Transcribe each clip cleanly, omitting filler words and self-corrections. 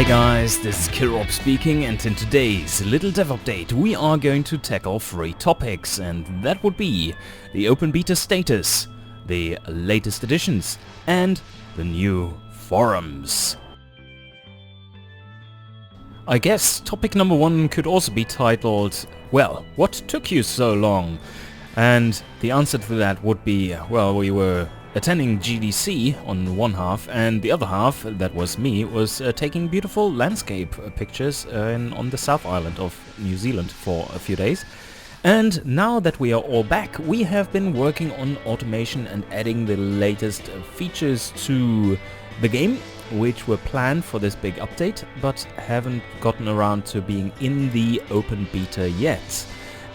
Hey guys, this is Kirop speaking, and in today's little dev update we are going to tackle 3 topics, and that would be the open beta status, the latest additions, and the new forums. I guess topic number 1 could also be titled, well, what took you so long? And the answer to that would be, well, we were attending GDC on one half, and the other half, that was me, was taking beautiful landscape pictures on the South Island of New Zealand for a few days. And now that we are all back, we have been working on automation and adding the latest features to the game, which were planned for this big update, but haven't gotten around to being in the open beta yet.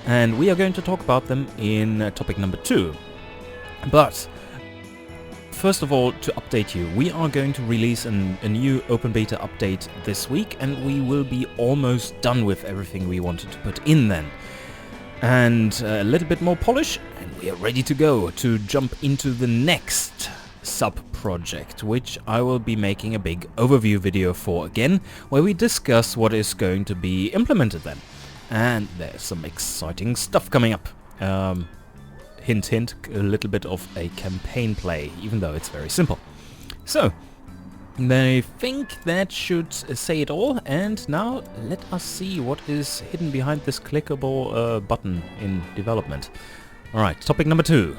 And we are going to talk about them in topic number 2. But first of all, to update you, we are going to release a new open beta update this week, and we will be almost done with everything we wanted to put in then. And a little bit more polish, and we are ready to go to jump into the next sub-project, which I will be making a big overview video for again, where we discuss what is going to be implemented then. And there's some exciting stuff coming up. Hint hint, a little bit of a campaign play, even though it's very simple. So, I think that should say it all, and now let us see what is hidden behind this clickable button in development. Alright, topic number 2.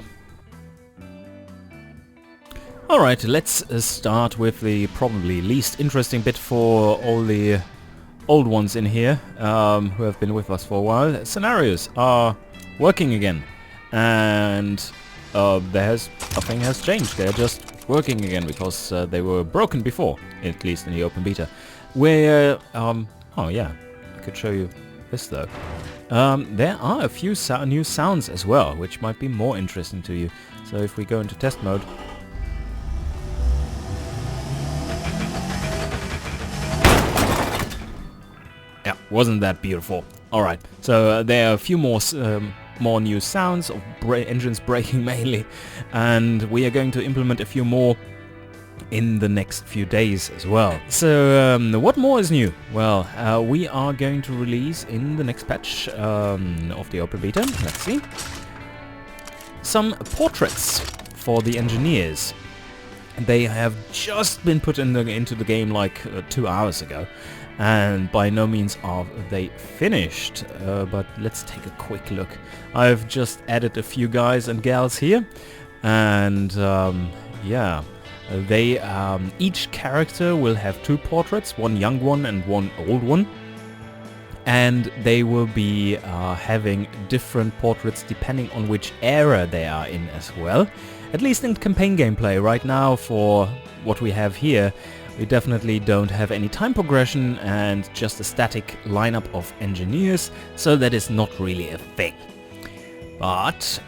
Alright, let's start with the probably least interesting bit for all the old ones in here, who have been with us for a while. Scenarios are working again. And nothing has changed. They're just working again because they were broken before, at least in the open beta. Where oh yeah, I could show you this though. There are a few new sounds as well, which might be more interesting to you. So if we go into test mode, yeah, wasn't that beautiful? All right, so there are a few more new sounds of engines braking mainly, and we are going to implement a few more in the next few days as well. So what more is new? Well, we are going to release in the next patch of the open beta, let's see, some portraits for the engineers. They have just been put into the game like 2 hours ago, and by no means are they finished, but let's take a quick look. I've just added a few guys and gals here, and yeah, they each character will have 2 portraits, one young one and one old one, and they will be having different portraits depending on which era they are in as well. At least in campaign gameplay right now, for what we have here, we definitely don't have any time progression and just a static lineup of engineers, so that is not really a thing. But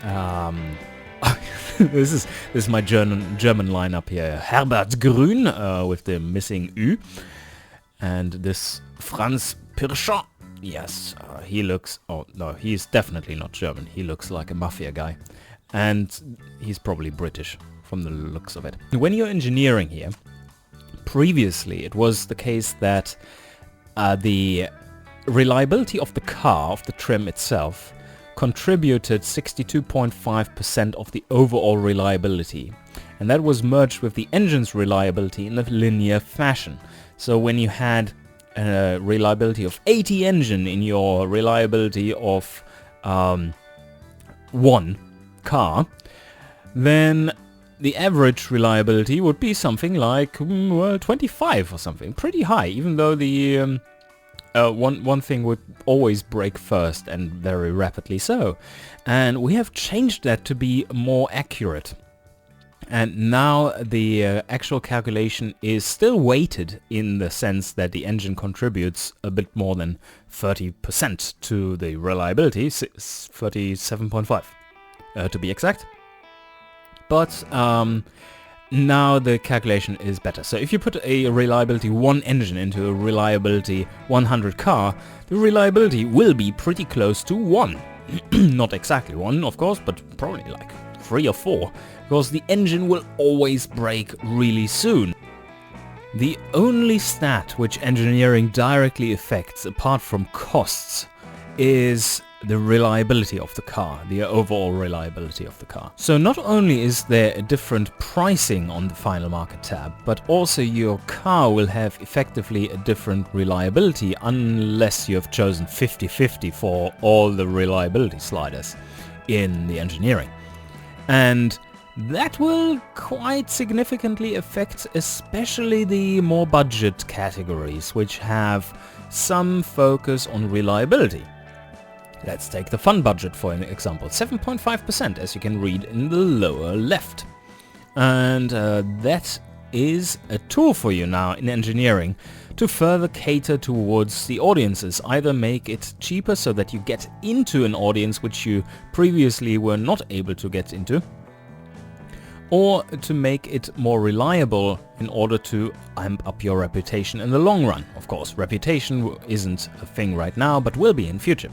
this is my German lineup here. Herbert Grün with the missing Ü, and this Franz Pirschon. Yes, he looks. Oh no, he's definitely not German. He looks like a mafia guy, and he's probably British from the looks of it. When you're engineering here, previously it was the case that the reliability of the car, of the trim itself, contributed 62.5% of the overall reliability, and that was merged with the engine's reliability in a linear fashion. So when you had a reliability of 80 engine in your reliability of 1 car, then the average reliability would be something like, well, 25 or something, pretty high, even though the one thing would always break first, and very rapidly so. And we have changed that to be more accurate. And now the actual calculation is still weighted in the sense that the engine contributes a bit more than 30% to the reliability, 37.5 to be exact. But now the calculation is better. So if you put a reliability 1 engine into a reliability 100 car, the reliability will be pretty close to 1. Not exactly 1, of course, but probably like 3 or 4, because the engine will always break really soon. The only stat which engineering directly affects, apart from costs, is the reliability of the car, the overall reliability of the car. So not only is there a different pricing on the final market tab, but also your car will have effectively a different reliability unless you have chosen 50-50 for all the reliability sliders in the engineering. And that will quite significantly affect especially the more budget categories, which have some focus on reliability. Let's take the fun budget for an example, 7.5%, as you can read in the lower left. And that is a tool for you now in engineering to further cater towards the audiences. Either make it cheaper so that you get into an audience which you previously were not able to get into, or to make it more reliable in order to amp up your reputation in the long run. Of course, reputation isn't a thing right now, but will be in future.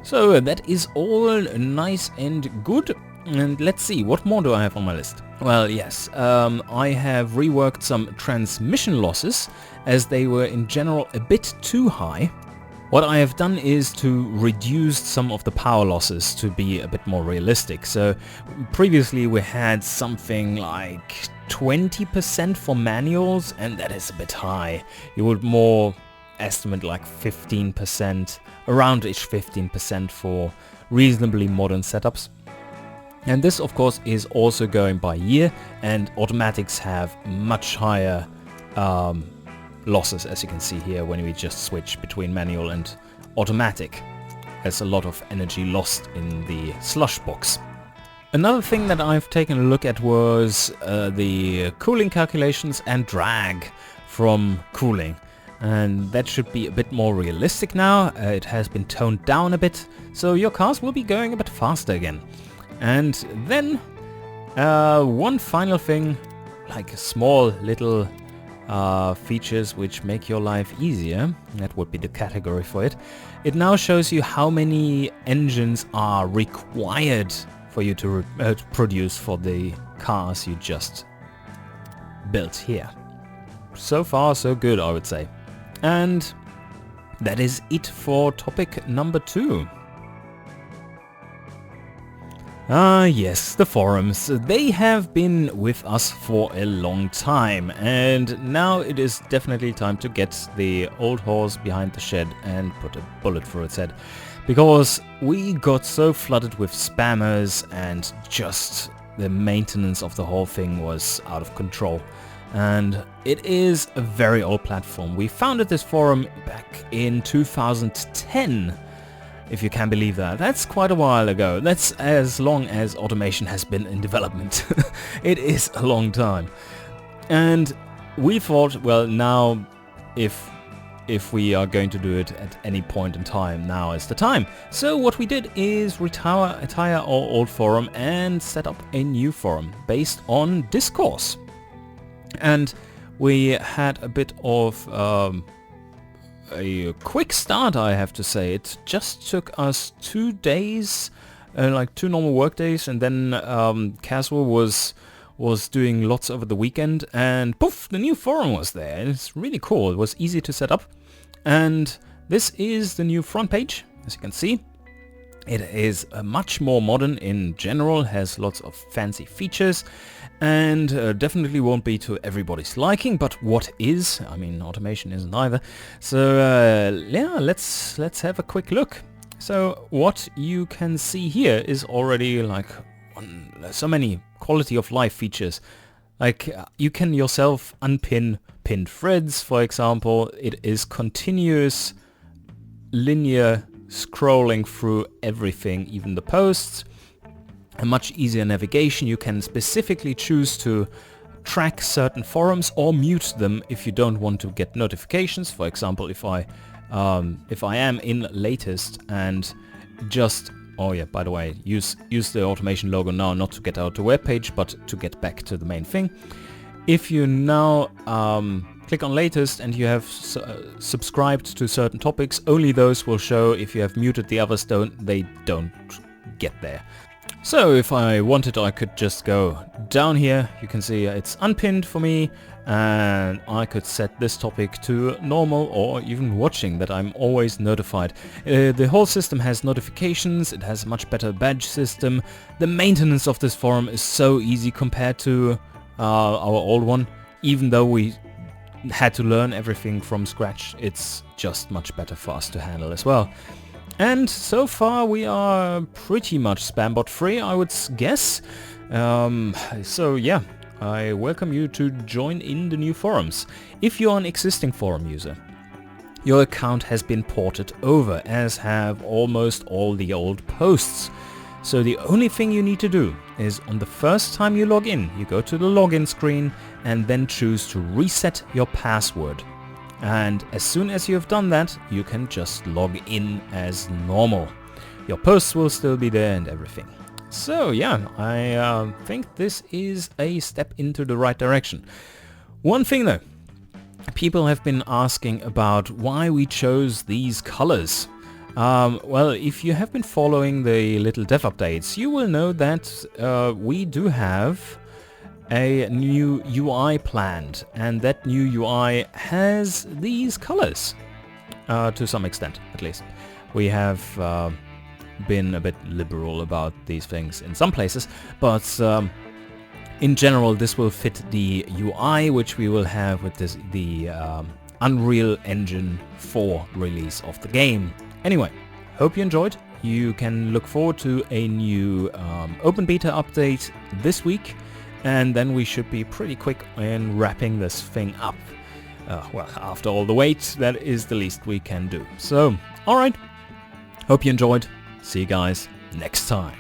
So that is all nice and good. And let's see, what more do I have on my list? Well, yes, I have reworked some transmission losses as they were in general a bit too high. What I have done is to reduce some of the power losses to be a bit more realistic. So previously we had something like 20% for manuals, and that is a bit high. You would more estimate like 15%, around-ish 15% for reasonably modern setups. And this of course is also going by year, and automatics have much higher losses, as you can see here when we just switch between manual and automatic. There's a lot of energy lost in the slush box. Another thing that I've taken a look at was the cooling calculations and drag from cooling. And that should be a bit more realistic now. It has been toned down a bit, so your cars will be going a bit faster again. And then one final thing, like small little features which make your life easier. That would be the category for it. It now shows you how many engines are required for you to produce for the cars you just built here. So far so good, I would say. And that is it for topic number 2. Ah yes, the forums. They have been with us for a long time, and now it is definitely time to get the old horse behind the shed and put a bullet through its head. Because we got so flooded with spammers and just the maintenance of the whole thing was out of control. And it is a very old platform. We founded this forum back in 2010. If you can believe that. That's quite a while ago. That's as long as automation has been in development. It is a long time. And we thought, well, now if we are going to do it at any point in time, now is the time. So what we did is retire our old forum and set up a new forum based on discourse. And we had a bit of a quick start, I have to say. It just took us 2 days, like 2 normal work days, and then Caswell was doing lots over the weekend, and poof, the new forum was there. It's really cool. It was easy to set up, and this is the new front page, as you can see. It is much more modern in general, has lots of fancy features, and definitely won't be to everybody's liking, but what is? I mean, automation isn't either. So yeah, let's have a quick look. So what you can see here is already like so many quality of life features. Like you can yourself unpin pinned threads, for example. It is continuous linear scrolling through everything, even the posts. A much easier navigation. You can specifically choose to track certain forums or mute them if you don't want to get notifications. For example, if I am in latest and just, oh yeah, by the way, use the automation logo now, not to get out the web page, but to get back to the main thing. If you now click on latest and you have subscribed to certain topics, only those will show. If you have muted the others, they don't get there. So if I wanted, I could just go down here. You can see it's unpinned for me, and I could set this topic to normal or even watching, that I'm always notified. The whole system has notifications, it has a much better badge system. The maintenance of this forum is so easy compared to our old one. Even though we had to learn everything from scratch, it's just much better for us to handle as well. And so far we are pretty much spambot free, I would guess. So yeah, I welcome you to join in the new forums. If you're an existing forum user, your account has been ported over, as have almost all the old posts. So the only thing you need to do is, on the first time you log in, you go to the login screen and then choose to reset your password. And as soon as you have done that, you can just log in as normal. Your posts will still be there and everything. So yeah, I think this is a step into the right direction. One thing though, people have been asking about why we chose these colors. Well, if you have been following the little dev updates, you will know that we do have a new UI planned, and that new UI has these colors, to some extent at least. We have been a bit liberal about these things in some places, but in general this will fit the UI which we will have with the Unreal Engine 4 release of the game. Anyway, hope you enjoyed. You can look forward to a new open beta update this week, and then we should be pretty quick in wrapping this thing up. Well, after all the wait, that is the least we can do. So, alright, hope you enjoyed. See you guys next time.